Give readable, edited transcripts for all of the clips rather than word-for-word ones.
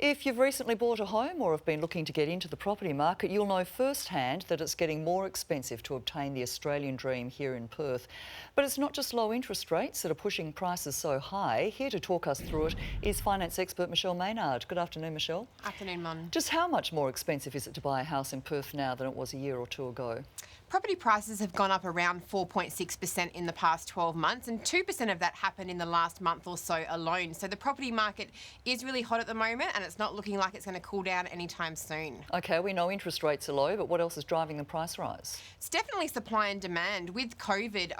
If you've recently bought a home or have been looking to get into the property market, you'll know firsthand that it's getting more expensive to obtain the Australian dream here in Perth. But it's not just low interest rates that are pushing prices so high. Here to talk us through it is finance expert Michelle Maynard. Good afternoon, Michelle. Afternoon, Mon. Just how much more expensive is it to buy a house in Perth now than it was a year or two ago? Property prices have gone up around 4.6% in the past 12 months, and 2% of that happened in the last month or so alone. So the property market is really hot at the moment, and it's not looking like it's going to cool down anytime soon. OK, we know interest rates are low, but what else is driving the price rise? It's definitely supply and demand. With COVID,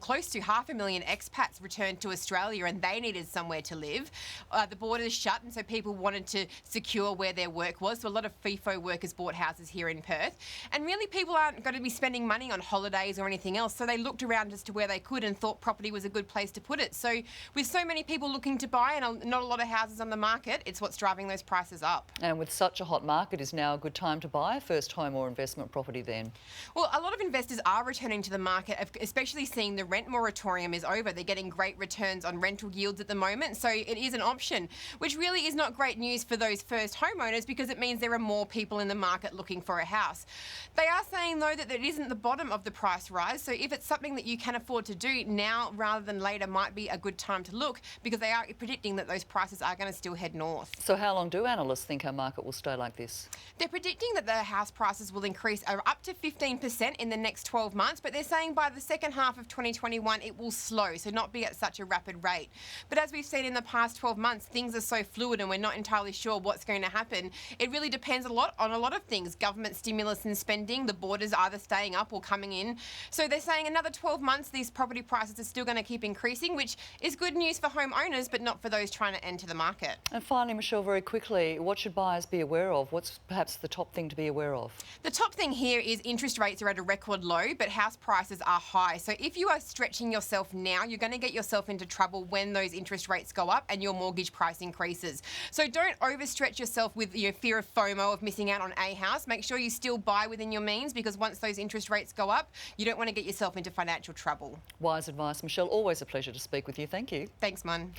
close to 500,000 expats returned to Australia, and they needed somewhere to live. The borders shut, and so people wanted to secure where their work was. So a lot of FIFO workers bought houses here in Perth, and really people aren't going to be spending money on holidays or anything else, so they looked around as to where they could and thought property was a good place to put it. So with so many people looking to buy and not a lot of houses on the market, it's what's driving those prices up. And with such a hot market, is now a good time to buy a first home or investment property then? Well, a lot of investors are returning to the market, especially seeing the rent moratorium is over. They're getting great returns on rental yields at the moment, so it is an option, which really is not great news for those first homeowners because it means there are more people in the market looking for a house. They are saying, though, that it isn't the bottom of the price rise, so if it's something that you can afford to do now rather than later might be a good time to look, because they are predicting that those prices are going to still head north. So how long do analysts think our market will stay like this? They're predicting that the house prices will increase up to 15% in the next 12 months, but they're saying by the second half of 2021 it will slow, so not be at such a rapid rate. But as we've seen in the past 12 months, things are so fluid and we're not entirely sure what's going to happen. It really depends a lot on a lot of things: government stimulus and spending, the borders either staying up or coming in. So they're saying another 12 months these property prices are still going to keep increasing, which is good news for home owners but not for those trying to enter the market. And finally, Michelle, very quickly, what should buyers be aware of? What's perhaps the top thing to be aware of? The top thing here is interest rates are at a record low, but house prices are high. So if you are stretching yourself now, you're going to get yourself into trouble when those interest rates go up and your mortgage price increases. So don't overstretch yourself with your fear of FOMO, of missing out on a house. Make sure you still buy within your means, because once those interest rates go up, you don't want to get yourself into financial trouble. Wise advice, Michelle. Always a pleasure to speak with you. Thank you. Thanks, Mon.